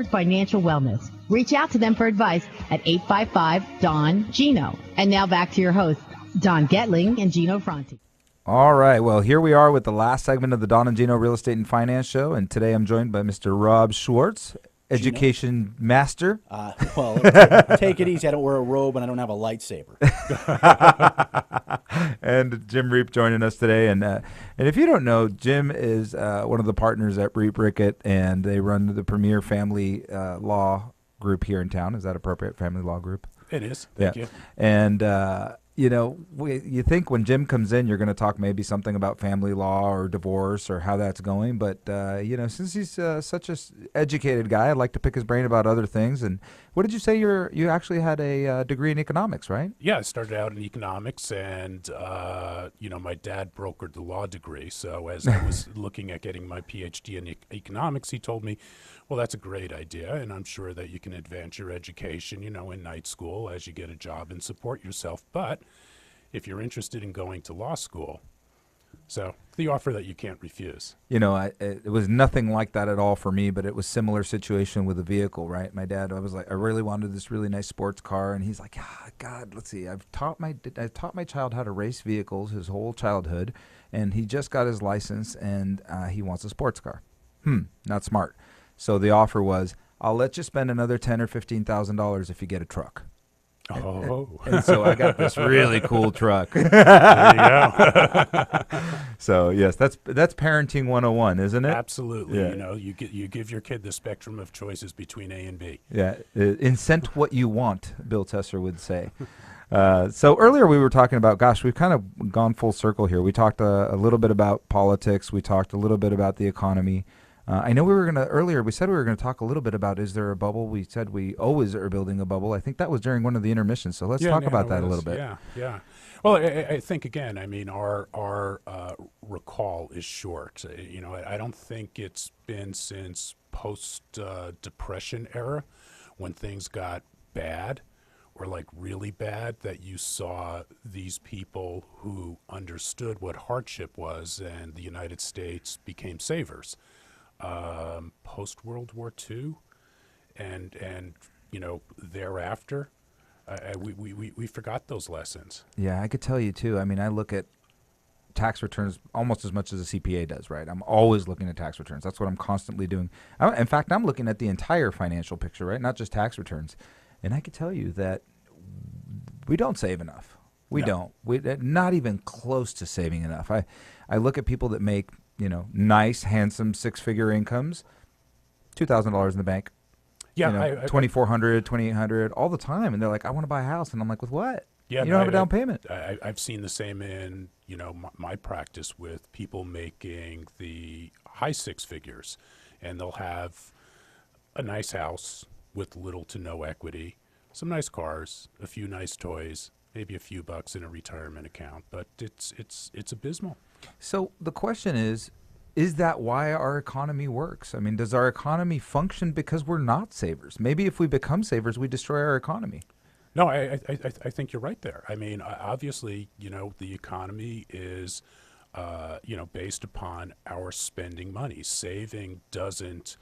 Financial wellness. Reach out to them for advice at 855-DON-GINO. And now back to your hosts, Don Getling and Gino Franti. All right. Well, here we are with the last segment of the Don and Gino Real Estate and Finance Show. And today I'm joined by Mr. Rob Schwartz, education master. Well, take it easy. I don't wear a robe and I don't have a lightsaber. And Jim Reap joining us today. And if you don't know, Jim is one of the partners at Reape-Rickett, and they run the premier family law group here in town. Is that appropriate? Family law group? It is. Thank you. And you think when Jim comes in, you're going to talk maybe something about family law or divorce or how that's going. But, since he's such an educated guy, I'd like to pick his brain about other things. And what did you say you actually had a degree in economics, right? Yeah, I started out in economics, and, my dad brokered the law degree. So as I was looking at getting my PhD in economics, he told me, well, that's a great idea, and I'm sure that you can advance your education, in night school as you get a job and support yourself. But if you're interested in going to law school, so the offer that you can't refuse. It was nothing like that at all for me, but it was similar situation with a vehicle, right? My dad, I was like, I really wanted this really nice sports car, and he's like, God, let's see, I've taught my child how to race vehicles his whole childhood, and he just got his license, and he wants a sports car. Not smart. So the offer was, I'll let you spend another $10,000 or $15,000 if you get a truck. And so I got this really cool truck. There you go. So yes, that's parenting 101, isn't it? Absolutely. Yeah. You give your kid the spectrum of choices between A and B. Yeah, incent what you want, Bill Tesser would say. So earlier we were talking about, gosh, we've kind of gone full circle here. We talked a little bit about politics. We talked a little bit about the economy. I know we said we were going to talk a little bit about, is there a bubble? We said we always are building a bubble. I think that was during one of the intermissions. So let's talk about that a little bit. Yeah. Well, I think, again, our recall is short. I don't think it's been since post-Depression era when things got bad or like really bad that you saw these people who understood what hardship was, and the United States became savers. Post-World War II and thereafter, we forgot those lessons. Yeah, I could tell you too. I mean, I look at tax returns almost as much as a CPA does, right? I'm always looking at tax returns. That's what I'm constantly doing. In fact, I'm looking at the entire financial picture, right? Not just tax returns. And I could tell you that we don't save enough. We don't. We're not even close to saving enough. I look at people that make nice, handsome, six-figure incomes, $2,000 in the bank. Yeah, $2,400, $2,800 all the time, and they're like, "I want to buy a house," and I'm like, "With what? Yeah, you don't have a down payment." I've seen the same in my practice with people making the high six figures, and they'll have a nice house with little to no equity, some nice cars, a few nice toys, maybe a few bucks in a retirement account, but it's abysmal. So the question is that why our economy works? I mean, does our economy function because we're not savers? Maybe if we become savers, we destroy our economy. No, I think you're right there. I mean, obviously, the economy is, based upon our spending money. Saving doesn't,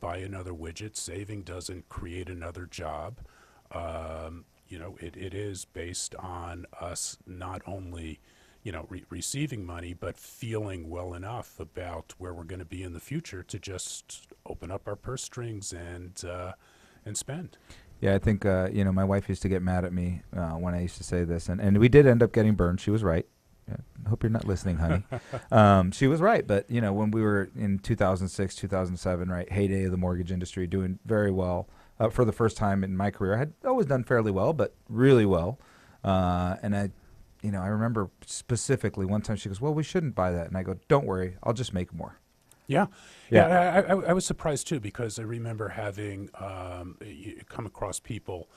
buy another widget. Saving doesn't create another job. It is based on us not only receiving money, but feeling well enough about where we're going to be in the future to just open up our purse strings and spend. Yeah, I think, my wife used to get mad at me when I used to say this, and we did end up getting burned. She was right. I hope you're not listening, honey. She was right, but, when we were in 2006, 2007, right, heyday of the mortgage industry, doing very well for the first time in my career. I had always done fairly well, but really well. And I remember specifically one time she goes, "Well, we shouldn't buy that." And I go, "Don't worry, I'll just make more." Yeah. I was surprised too, because I remember having come across people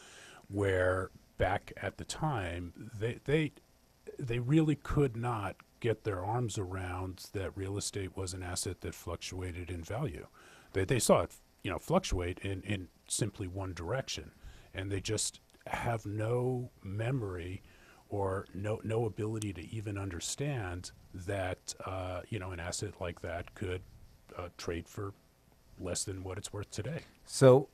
where back at the time they really could not get their arms around that real estate was an asset that fluctuated in value. They saw it fluctuate in simply one direction, and they just have no memory or no ability to even understand that an asset like that could trade for less than what it's worth today. So,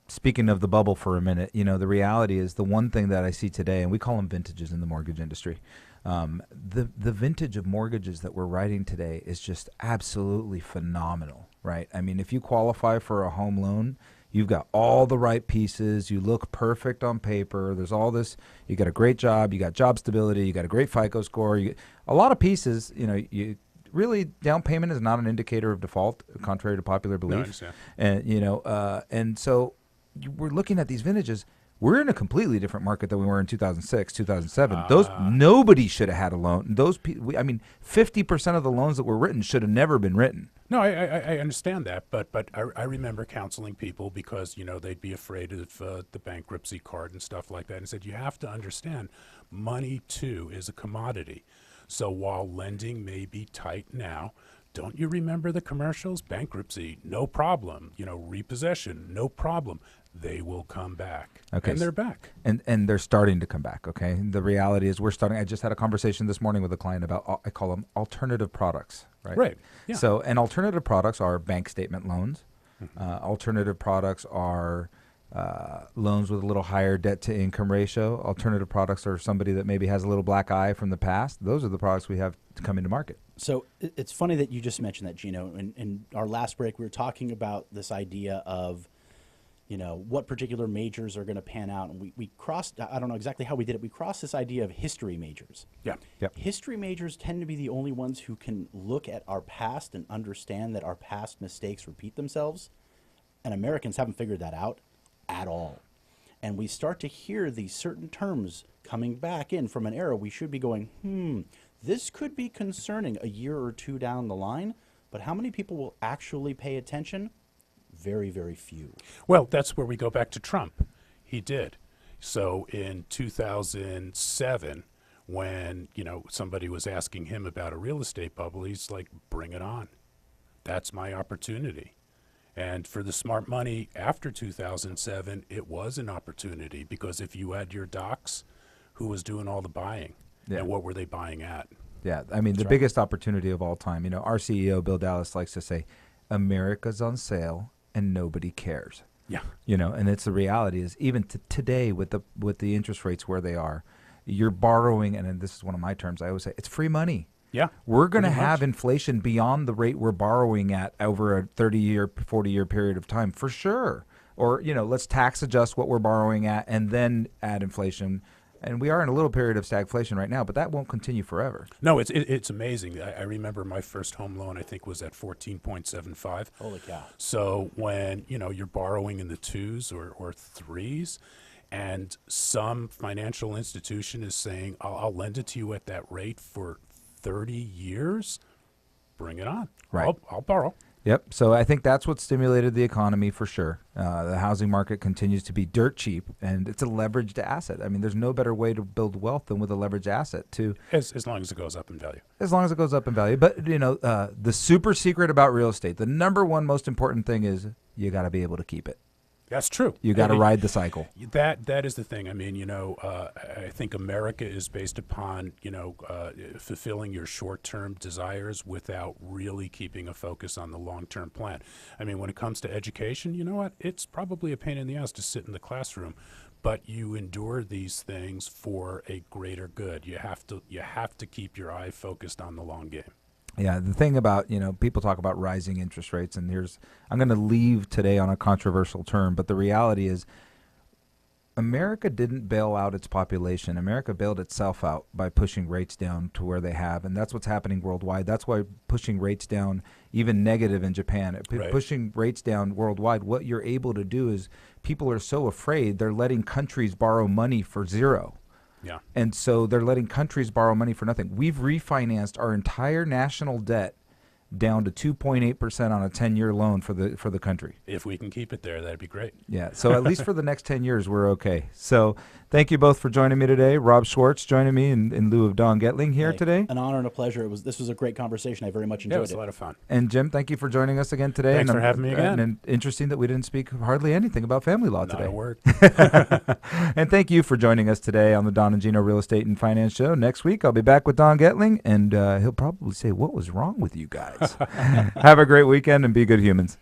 speaking of the bubble for a minute, the reality is the one thing that I see today, and we call them vintages in the mortgage industry. The vintage of mortgages that we're writing today is just absolutely phenomenal, right? I mean, if you qualify for a home loan, you've got all the right pieces. You look perfect on paper. There's all this. You got a great job. You got job stability. You got a great FICO score. A lot of pieces. You really, down payment is not an indicator of default, contrary to popular belief. No, I understand. And and so we're looking at these vintages. We're in a completely different market than we were in 2006, 2007. Nobody should have had a loan. 50% of the loans that were written should have never been written. No, I understand that, but I remember counseling people because they'd be afraid of the bankruptcy court and stuff like that, and said you have to understand, money too is a commodity. So while lending may be tight now, don't you remember the commercials? Bankruptcy, no problem. Repossession, no problem. They will come back. Okay. And they're back. And they're starting to come back, okay? The reality is I just had a conversation this morning with a client about, I call them alternative products, right? Right, yeah. So, and alternative products are bank statement loans. Alternative products are loans with a little higher debt to income ratio. Alternative products are somebody that maybe has a little black eye from the past. Those are the products we have to come into market. So it's funny that you just mentioned that, Gino. In our last break, we were talking about this idea of, what particular majors are going to pan out. And we crossed, I don't know exactly how we did it. We crossed this idea of history majors. Yeah. Yep. History majors tend to be the only ones who can look at our past and understand that our past mistakes repeat themselves. And Americans haven't figured that out at all. And we start to hear these certain terms coming back in from an era we should be going, this could be concerning a year or two down the line, but how many people will actually pay attention? Very, very few. Well, that's where we go back to Trump. He did. So in 2007, when, somebody was asking him about a real estate bubble, he's like, bring it on. That's my opportunity. And for the smart money after 2007, it was an opportunity because if you had your docs, who was doing all the buying? Yeah. And what were they buying at? Yeah, I mean, the biggest opportunity of all time, our CEO, Bill Dallas, likes to say, America's on sale and nobody cares. Yeah. And it's the reality is even today with the interest rates where they are, you're borrowing, and this is one of my terms, I always say, it's free money. Yeah. We're going to have inflation beyond the rate we're borrowing at over a 30-year, 40-year period of time, for sure. Or, let's tax adjust what we're borrowing at and then add inflation. And we are in a little period of stagflation right now, but that won't continue forever. No, it's amazing. I remember my first home loan, I think, was at 14.75. Holy cow. So when, you're borrowing in the 2s or 3s, and some financial institution is saying, I'll lend it to you at that rate for 30 years, bring it on. Right. I'll borrow. Yep. So I think that's what stimulated the economy for sure. The housing market continues to be dirt cheap, and it's a leveraged asset. I mean, there's no better way to build wealth than with a leveraged asset As long as it goes up in value. As long as it goes up in value. But, the super secret about real estate, the number one most important thing is you got to be able to keep it. That's true. You got to ride the cycle. That is the thing. I mean, I think America is based upon, fulfilling your short-term desires without really keeping a focus on the long-term plan. I mean, when it comes to education, you know what? It's probably a pain in the ass to sit in the classroom, but you endure these things for a greater good. You have to keep your eye focused on the long game. Yeah, the thing about, people talk about rising interest rates, and I'm going to leave today on a controversial term, but the reality is America didn't bail out its population. America bailed itself out by pushing rates down to where they have, and that's what's happening worldwide. That's why pushing rates down, even negative in Japan, Right. Pushing rates down worldwide, what you're able to do is people are so afraid they're letting countries borrow money for zero. Yeah. And so they're letting countries borrow money for nothing. We've refinanced our entire national debt down to 2.8% on a 10-year loan for the country. If we can keep it there, that'd be great. Yeah, so at least for the next 10 years, we're okay. So thank you both for joining me today. Rob Schwartz joining me in lieu of Don Getling here today. An honor and a pleasure. This was a great conversation. I very much enjoyed It was a lot of fun. And Jim, thank you for joining us again today. Thanks for having me again. And interesting that we didn't speak hardly anything about family law today. Not a word. And thank you for joining us today on the Don and Gino Real Estate and Finance Show. Next week, I'll be back with Don Getling, and he'll probably say, what was wrong with you guys? Have a great weekend and be good humans.